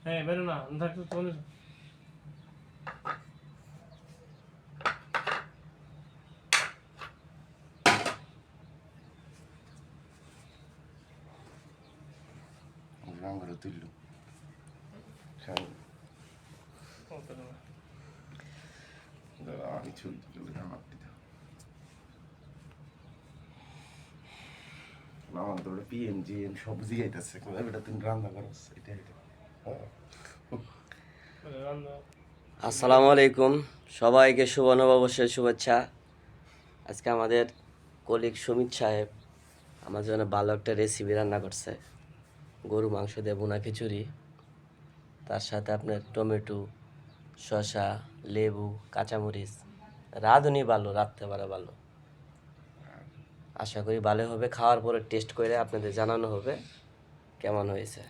হ্যাঁ বেরো না থাকতো তোমাদের রাঙ্গারে তুললো আমি ছুল আমার দিতে আমার তো ওটা পিএমজিএম সব জিগাইতেছে এটা তুমি রান্না করো এটা আসসালামু আলাইকুম, সবাইকে শুভ নববর্ষের শুভেচ্ছা। আজকে আমাদের কলিগ সুমিত সাহেব আমার জন্য ভালো একটা রেসিপি রান্না করছে, গরু মাংস দিয়ে ভুনা খিচুড়ি, তার সাথে আপনার টমেটো, শসা, লেবু, কাঁচামরিচ। রাঁধুনি ভালো, রাঁধতে পারে ভালো। আশা করি ভালো হবে। খাওয়ার পরে টেস্ট করে আপনাদের জানানো হবে কেমন হয়েছে।